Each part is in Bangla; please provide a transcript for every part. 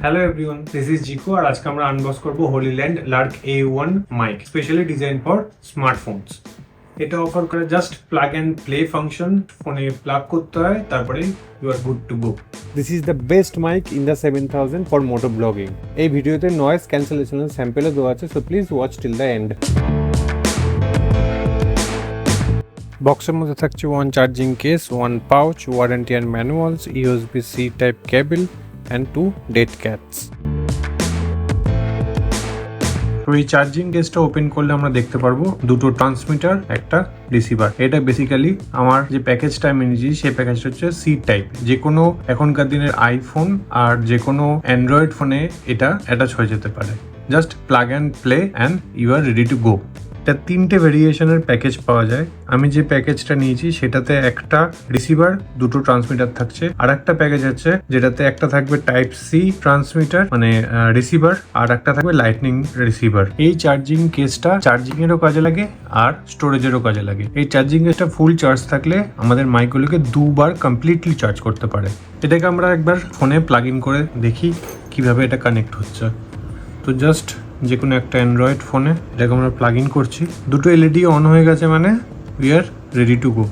Hello everyone, this is Jico আর আজকে আমরা আনবক্স করব Hollyland Lark A1 mic, specially designed for smartphones. এটা অফার করে just plug and play function, ফোনে প্লাগ করতে হয় তারপরে you are good to go. This is the best mic in the 7000 for motovlogging. এই ভিডিওতে নয়েজ ক্যান্সেলেশনের স্যাম্পলও দেওয়া আছে, so please watch till the end. বক্সের মধ্যে থাকছে one charging case, one pouch, warranty and manuals, USB-C type cable and 2 dead cats. তো এই চার্জিং কেসটা ওপেন করলে আমরা দেখতে পারবো দুটো ট্রান্সমিটার, একটা রিসিভার। এটা বেসিক্যালি আমার যে প্যাকেজটা আমি নিয়েছি সেই প্যাকেজটা হচ্ছে সি টাইপ। যে কোনো এখনকার দিনের আইফোন আর যে কোনো অ্যান্ড্রয়েড ফোনে এটা অ্যাটাচ হয়ে যেতে পারে। Just plug and play and you are ready to go. এটা তিনটে ভেরিয়েশনের প্যাকেজ পাওয়া যায়। আমি যে প্যাকেজটা নিয়েছি সেটাতে একটা রিসিভার, দুটো ট্রান্সমিটার থাকছে। আর একটা প্যাকেজ আছে যেটাতে একটা থাকবে টাইপ সি ট্রান্সমিটার মানে রিসিভার, আর একটা থাকবে লাইটনিং রিসিভার। এই চার্জিং কেসটা চার্জিং এরও কাজে লাগে আর স্টোরেজেরও কাজে লাগে। এই চার্জিং কেসটা ফুল চার্জ থাকলে আমাদের মাইকগুলোকে দুবার কমপ্লিটলি চার্জ করতে পারে। এটাকে আমরা একবার ফোনে প্লাগ ইন করে দেখি কিভাবে এটা কানেক্ট হচ্ছে। তো জাস্ট যে কোনো একটা অ্যান্ড্রয়েড ফোনে এটাকে আমরা প্লাগ ইন করছি। দুটো এলইডি অন হয়ে গেছে মানে উই আর রেডি টু গো।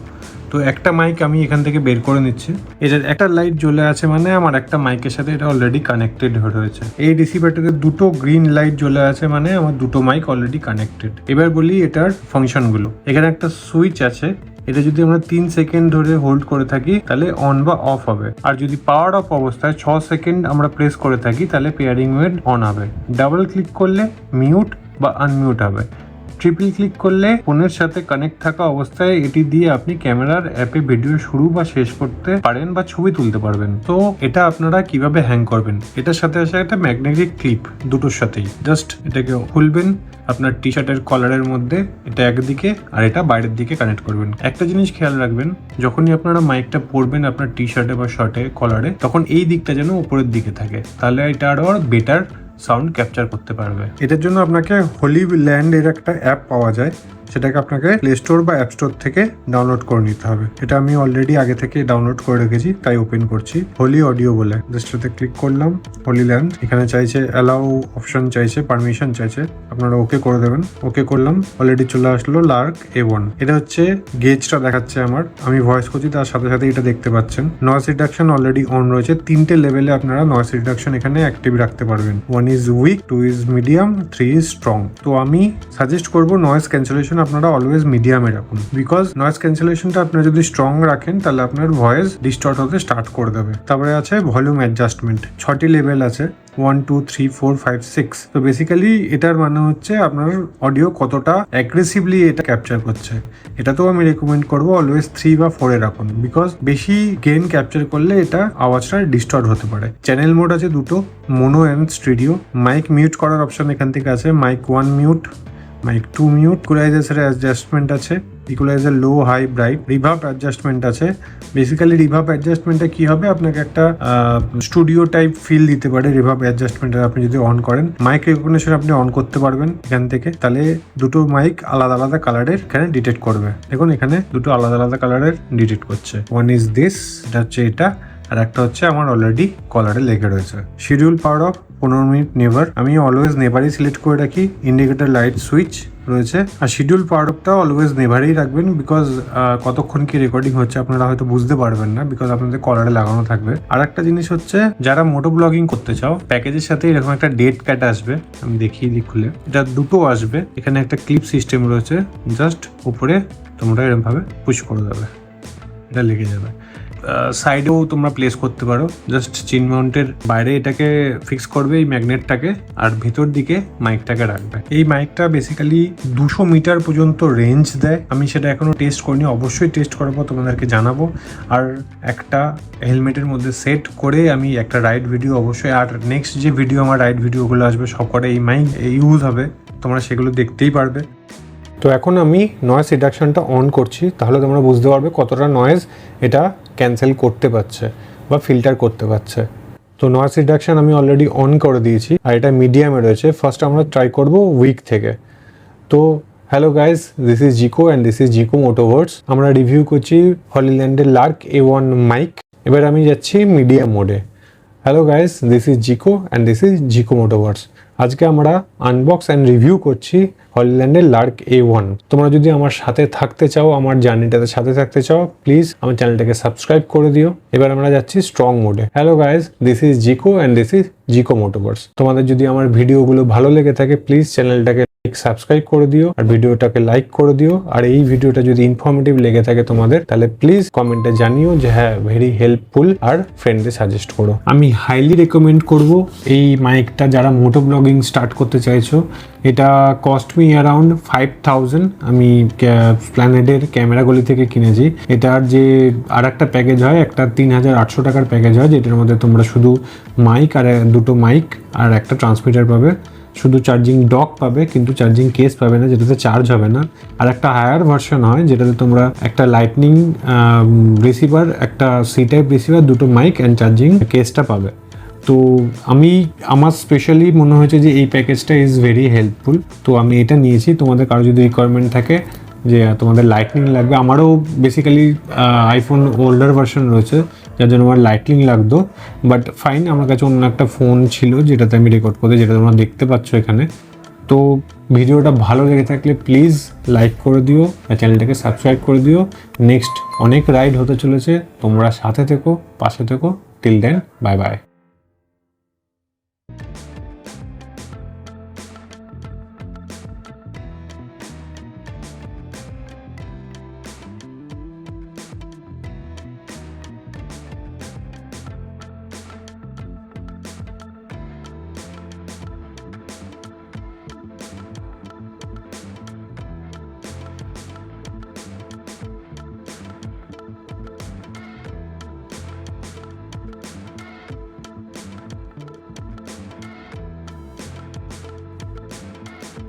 তো একটা মাইক আমি এখান থেকে বের করে নিচ্ছি। এটার একটা লাইট জ্বলে আছে মানে আমার একটা মাইকের সাথে এটা অলরেডি কানেক্টেড রয়েছে। এই রিসিভারটাতে দুটো গ্রিন লাইট জ্বলে আছে মানে আমার দুটো মাইক অলরেডি কানেক্টেড। এবার বলি এটার ফাংশনগুলো। এখানে একটা সুইচ আছে, এটা যদি আমরা 3 সেকেন্ড ধরে হোল্ড করে থাকি তাহলে অন বা অফ হবে। আর যদি পাওয়ার অফ অবস্থায় 6 সেকেন্ড আমরা প্রেস করে থাকি তাহলে পেয়ারিং মোড অন হবে। ডাবল ক্লিক করলে মিউট বা আনমিউট হবে। ট্রিপল ক্লিক করলে ফোনের সাথে কানেক্ট থাকা অবস্থায় এটি দিয়ে আপনি ক্যামেরার অ্যাপে ভিডিও শুরু বা শেষ করতে পারেন বা ছবি তুলতে পারবেন। তো এটা আপনারা কিভাবে হ্যাং করবেন, এটার সাথে আসে একটা ম্যাগনেটিক ক্লিপ, দুটোর সাথেই জাস্ট এটাকে খুলবেন আপনার টি শার্টের কলারের মধ্যে, এটা একদিকে আর এটা বাইরের দিকে কানেক্ট করবেন। একটা জিনিস খেয়াল রাখবেন, যখনই আপনারা মাইকটা পরবেন আপনার টি শার্টে বা শার্টে কলারে, তখন এই দিকটা যেন উপরের দিকে থাকে, তাহলে এটা আরো বেটার সাউন্ড ক্যাপচার করতে পারবে। এটার জন্য আপনাকে হলিল্যান্ড এর একটা অ্যাপ পাওয়া যায়, সেটাকে আপনাকে প্লে স্টোর বা অ্যাপ স্টোর থেকে ডাউনলোড করে নিতে হবে। এটা আমি অলরেডি আগে থেকে ডাউনলোড করে রেখেছি, তাই ওপেন করছি। হোলি অডিও বলে জাস্ট এতে ক্লিক করলাম। হলিল্যান্ড এখানে চাইছে অ্যালাউ অপশন, চাইছে পারমিশন, চাইছে, আপনারা ওকে করে দেবেন। ওকে করলাম, অলরেডি চলে আসলো লার্ক A1। এটা হচ্ছে গেজটা দেখাচ্ছে আমার, আমি ভয়েস করছি তার সাথে সাথে এটা দেখতে পাচ্ছেন। নয়েজ রিডাকশন অলরেডি অন রয়েছে। 3টে লেভেলে আপনারা নয়েজ রিডাকশন এখানে অ্যাক্টিভ রাখতে পারবেন। 1 is weak, 2 is medium, 3 is strong. তো আমি সাজেস্ট করবো নয়েজ ক্যান্সেলেশন আপনারা অলওয়েজ মিডিয়ামে রাখুন, বিকজ নয়েজ ক্যান্সেলেশনটা আপনারা যদি স্ট্রং রাখেন তাহলে আপনার ভয়েস ডিস্টর্ট হতে স্টার্ট করে দেবে। তারপরে আছে ভলিউম অ্যাডজাস্টমেন্ট, 6টি লেভেল আছে, 1 2 3 4 5 6। তো বেসিক্যালি এটার মানে হচ্ছে আপনার অডিও কতটা অ্যাগ্রেসিভলি এটা ক্যাপচার করছে। এটাতেও আমি রেকমেন্ড করবো অলওয়েজ 3 বা 4 এ রাখুন, বিকজ বেশি গেইন ক্যাপচার করলে এটা আওয়াজটা ডিস্টর্ট হতে পারে। চ্যানেল মোড আছে দুটো, mono and stereo. Mic mute করার অপশন এখান থেকে আছে, mic 1 mute, mic 2 mute. Equalizer adjustment আছে, equalizer low high bright. Reverb adjustment আছে। বেসিক্যালি রিভার্ব অ্যাডজাস্টমেন্টে কি হবে, আপনাকে একটা স্টুডিও টাইপ ফিল দিতে পারে রিভার্ব অ্যাডজাস্টমেন্টে আপনি যদি অন করেন। মাইক রেকগনিশন আপনি অন করতে পারবেন এখান থেকে, তাহলে দুটো মাইক আলাদা আলাদা কালারের এখানে ডিটেক্ট করবে। দেখুন এখানে দুটো আলাদা আলাদা কালারের ডিটেক্ট করছে। 1 ইজ দিস, এটা হচ্ছে এটা, আর একটা হচ্ছে আমার অলরেডি কলারে লেগে রয়েছে। Schedule power of 15 minute never, আমি অলওয়েজ নেভারই সিলেক্ট করে রাখি। ইন্ডিকেটর লাইট সুইচ রয়েছে, আর শিডিউল পাওয়ার অফটা অলওয়েজ নেভারই রাখবেন, বিকজ কতক্ষণ কি রেকর্ডিং হচ্ছে আপনারা হয়তো বুঝতে পারবেন না, বিকজ আপনাদের কলারে লাগানো থাকবে। আর একটা জিনিস হচ্ছে, যারা মোটো ব্লগিং করতে চাও প্যাকেজের সাথে এরকম একটা ডেট ক্যাট আসবে, আমি দেখিয়ে দিই খুলে। এটা দুটো আসবে, এখানে একটা ক্লিপ সিস্টেম রয়েছে, জাস্ট উপরে তোমরা এরকম ভাবে পুশ করে দেবে, এটা লেগে যাবে। সাইডেও তোমরা প্লেস করতে পারো, জাস্ট চিন মাউন্টের বাইরে এটাকে ফিক্স করবে এই ম্যাগনেটটাকে, আর ভেতর দিকে মাইকটাকে রাখবে। এই মাইকটা বেসিক্যালি 200 মিটার পর্যন্ত রেঞ্জ দেয়। আমি সেটা এখনো টেস্ট করিনি, অবশ্যই টেস্ট করার পর তোমাদেরকে জানাবো। আর একটা হেলমেটের মধ্যে সেট করে আমি একটা রাইড ভিডিও অবশ্যই, আর নেক্সট যে ভিডিও আমার রাইড ভিডিওগুলো আসবে সব কটা এই মাইক ইউজ হবে, তোমরা সেগুলো দেখতেই পারবে। তো এখন আমি নয়েজ রিডাকশনটা অন করছি, তাহলে তোমরা বুঝতে পারবে কতটা নয়েজ এটা ক্যান্সেল করতে পারছে বা ফিল্টার করতে পারছে। তো নয়েজ রিডাকশন আমি অলরেডি অন করে দিয়েছি, আর এটা মিডিয়ামে রয়েছে। ফার্স্ট আমরা ট্রাই করব উইক থেকে। তো hello guys, this is Jico and this is JicoMotoVerse। আমরা রিভিউ করছি হলিল্যান্ডের লার্ক A1 মাইক। এবার আমি যাচ্ছি মিডিয়াম মোডে। Hello guys, this is Jico and this is JicoMotoVerse। আজকে আমরা আনবক্স অ্যান্ড রিভিউ করছি হলিল্যান্ডের লার্ক A1। তোমরা যদি আমার সাথে থাকতে চাও, আমার জার্নিটাতে সাথে থাকতে চাও, প্লিজ আমার চ্যানেলটাকে সাবস্ক্রাইব করে দিও। এবার আমরা যাচ্ছি স্ট্রং মোডে। Hello guys, this is Jico and this is JicoMotoVerse। তোমাদের যদি আমার ভিডিওগুলো ভালো লেগে থাকে, প্লিজ চ্যানেলটাকে সাবস্ক্রাইব করে দিও আর ভিডিওটাকে লাইক করে দিও। আর এই ভিডিওটা যদি ইনফরমেটিভ লেগে থাকে তোমাদের, তাহলে প্লিজ কমেন্টে জানিও যে হ্যাঁ, ভেরি হেল্পফুল, আর ফ্রেন্ডদের সাজেস্ট করো। আমি হাইলি রেকমেন্ড করব এই মাইকটা যারা মোটো ব্লগিং স্টার্ট করতে চাইছো। এটা কস্ট মি অ্যারাউন্ড 5000। আমি প্ল্যানেটের ক্যামেরাগুলি থেকে কিনেছি। এটার যে আর একটা প্যাকেজ হয়, একটা 3800 টাকার প্যাকেজ হয়, যেটার মধ্যে তোমরা শুধু মাইক আর দুটো মাইক আর একটা ট্রান্সমিটার পাবে, শুধু চার্জিং ডক পাবে, কিন্তু চার্জিং কেস পাবে না, যেটাতে চার্জ হবে না। আর একটা হায়ার ভার্সন হয়, যেটাতে তোমরা একটা লাইটনিং রিসিভার, একটা সি টাইপ রিসিভার, দুটো মাইক অ্যান্ড চার্জিং কেসটা পাবে। তো আমার স্পেশালি মনে হয়েছে যে এই প্যাকেজটা ইজ ভেরি হেল্পফুল, তো আমি এটা নিয়েছি। তোমাদের কারো যদি রিকোয়ারমেন্ট থাকে যে তোমাদের লাইটনিং লাগবে, আমারও বেসিক্যালি আইফোন ওল্ডার ভার্সন রয়েছে, যার জন্য আমার লাইটনিং লাগতো। বাট ফাইন, আমার কাছে অন্য একটা ফোন ছিল যেটাতে আমি রেকর্ড করতে, যেটা তোমরা দেখতে পাচ্ছ এখানে। তো ভিডিওটা ভালো লেগে থাকলে প্লিজ লাইক করে দিও আর চ্যানেলটাকে সাবস্ক্রাইব করে দিও। নেক্সট অনেক রাইড হতে চলেছে, তোমরা সাথে থেকো, পাশে থেকো। Till then, bye by.